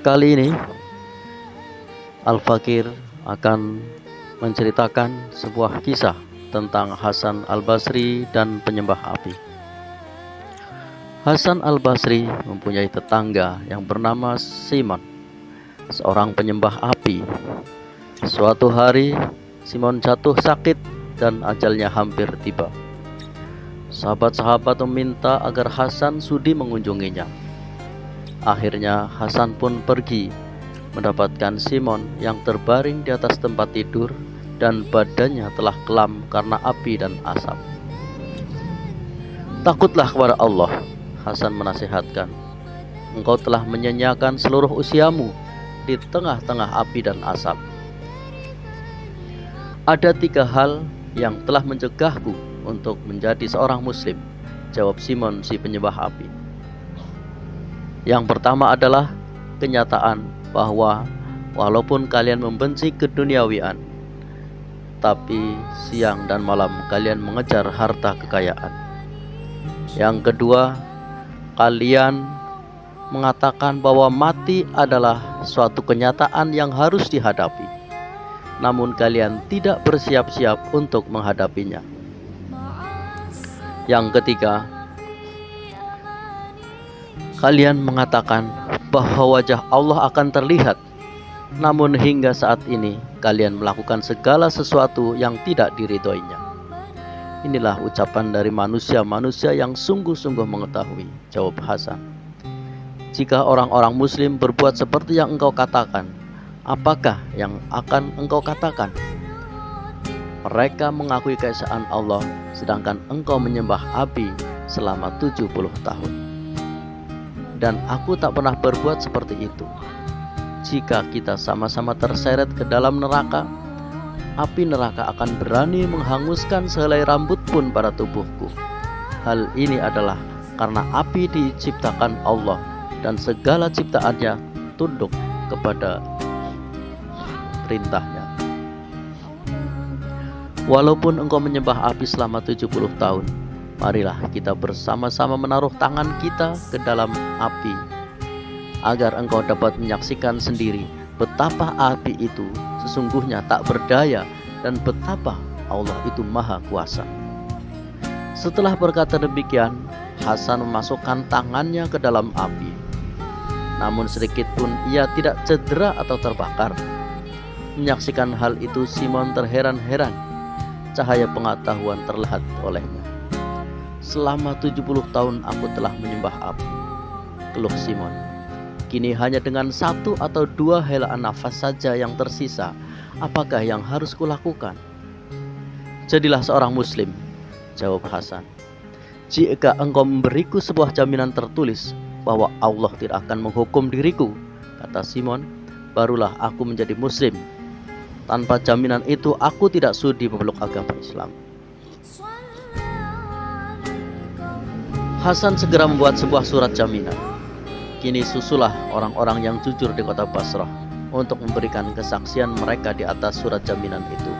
Kali ini Al-Fakir akan menceritakan sebuah kisah tentang Hasan Al-Basri dan penyembah api. Hasan Al-Basri mempunyai tetangga yang bernama Simon, seorang penyembah api. Suatu hari Simon jatuh sakit dan ajalnya hampir tiba. Sahabat-sahabat meminta agar Hasan sudi mengunjunginya. Akhirnya Hasan pun pergi, mendapatkan Simon yang terbaring di atas tempat tidur dan badannya telah kelam karena api dan asap. "Takutlah kepada Allah," Hasan menasihatkan. "Engkau telah menyanyiakan seluruh usiamu di tengah-tengah api dan asap." "Ada 3 hal yang telah mencegahku untuk menjadi seorang muslim," jawab Simon si penyembah api. "Yang pertama adalah kenyataan bahwa walaupun kalian membenci keduniawian, tapi siang dan malam kalian mengejar harta kekayaan. Yang kedua, kalian mengatakan bahwa mati adalah suatu kenyataan yang harus dihadapi, namun kalian tidak bersiap-siap untuk menghadapinya. Yang ketiga, kalian mengatakan bahwa wajah Allah akan terlihat, namun hingga saat ini kalian melakukan segala sesuatu yang tidak diridhoinya." "Inilah ucapan dari manusia-manusia yang sungguh-sungguh mengetahui," jawab Hasan. "Jika orang-orang muslim berbuat seperti yang engkau katakan, apakah yang akan engkau katakan? Mereka mengakui keesaan Allah, sedangkan engkau menyembah api selama 70 tahun. Dan aku tak pernah berbuat seperti itu. Jika kita sama-sama terseret ke dalam neraka, api neraka akan berani menghanguskan sehelai rambut pun pada tubuhku. Hal ini adalah karena api diciptakan Allah dan segala ciptaannya tunduk kepada perintahnya. Walaupun engkau menyembah api selama 70 tahun, marilah kita bersama-sama menaruh tangan kita ke dalam api, agar engkau dapat menyaksikan sendiri betapa api itu sesungguhnya tak berdaya dan betapa Allah itu maha kuasa." Setelah berkata demikian, Hasan memasukkan tangannya ke dalam api. Namun sedikit pun ia tidak cedera atau terbakar. Menyaksikan hal itu, Simon terheran-heran. Cahaya pengetahuan terlihat olehnya. "Selama 70 tahun aku telah menyembah api," keluh Simon. "Kini hanya dengan 1 atau 2 helaan nafas saja yang tersisa. Apakah yang harus kulakukan?" "Jadilah seorang muslim," jawab Hasan. "Jika engkau memberiku sebuah jaminan tertulis bahwa Allah tidak akan menghukum diriku," kata Simon, "barulah aku menjadi muslim. Tanpa jaminan itu aku tidak sudi memeluk agama Islam." Hasan segera membuat sebuah surat jaminan. Kini susulah orang-orang yang jujur di kota Basrah untuk memberikan kesaksian mereka di atas surat jaminan itu.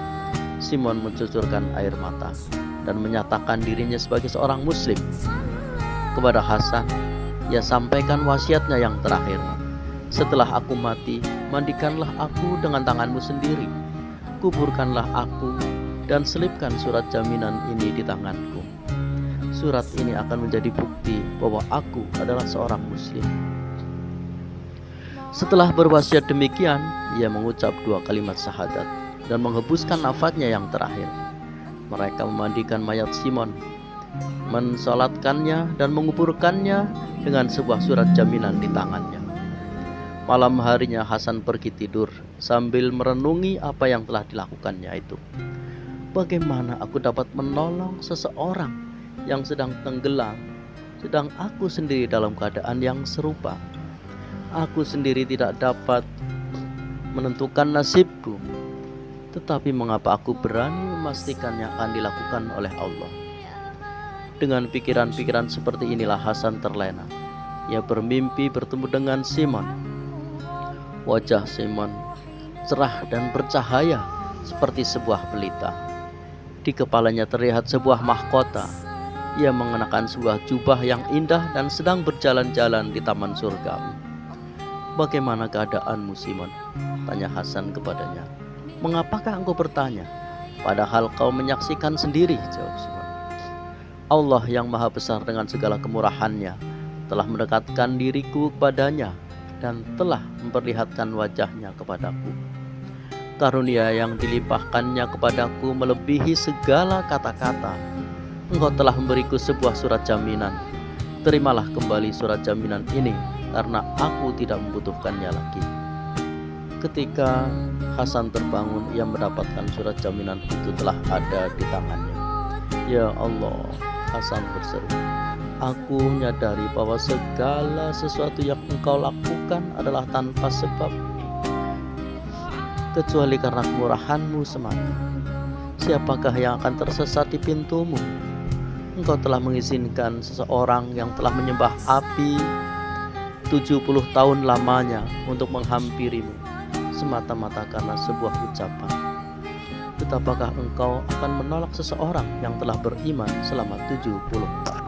Simon mencucurkan air mata dan menyatakan dirinya sebagai seorang muslim. Kepada Hasan, ia sampaikan wasiatnya yang terakhir. "Setelah aku mati, mandikanlah aku dengan tanganmu sendiri. Kuburkanlah aku dan selipkan surat jaminan ini di tanganku. Surat ini akan menjadi bukti bahwa aku adalah seorang muslim." Setelah berwasiat demikian, ia mengucap 2 kalimat syahadat dan menghembuskan nafasnya yang terakhir. Mereka memandikan mayat Simon, mensolatkannya dan menguburkannya dengan sebuah surat jaminan di tangannya. Malam harinya Hasan pergi tidur sambil merenungi apa yang telah dilakukannya itu. "Bagaimana aku dapat menolong seseorang yang sedang tenggelam, sedang aku sendiri dalam keadaan yang serupa? Aku sendiri tidak dapat menentukan nasibku, tetapi mengapa aku berani memastikan yang akan dilakukan oleh Allah?" Dengan pikiran-pikiran seperti inilah Hasan terlena. Ia bermimpi bertemu dengan Simon. Wajah Simon cerah dan bercahaya seperti sebuah pelita. Di kepalanya terlihat sebuah mahkota. Ia mengenakan sebuah jubah yang indah dan sedang berjalan-jalan di taman surgawi. "Bagaimana keadaanmu, Simon?" tanya Hasan kepadanya. "Mengapakah engkau bertanya? Padahal kau menyaksikan sendiri," jawab Simon. "Allah yang maha besar dengan segala kemurahannya telah mendekatkan diriku kepadanya dan telah memperlihatkan wajahnya kepadaku. Karunia yang dilimpahkannya kepadaku melebihi segala kata-kata. Engkau telah memberiku sebuah surat jaminan. Terimalah kembali surat jaminan ini, karena aku tidak membutuhkannya lagi." Ketika Hasan terbangun, ia mendapatkan surat jaminan itu telah ada di tangannya. "Ya Allah," Hasan berseru, "aku menyadari bahwa segala sesuatu yang engkau lakukan adalah tanpa sebab, kecuali karena kemurahan-Mu semata. Siapakah yang akan tersesat di pintu-Mu? Engkau telah mengizinkan seseorang yang telah menyembah api 70 tahun lamanya untuk menghampirimu, semata-mata karena sebuah ucapan. Betapakah engkau akan menolak seseorang yang telah beriman selama 70 tahun?"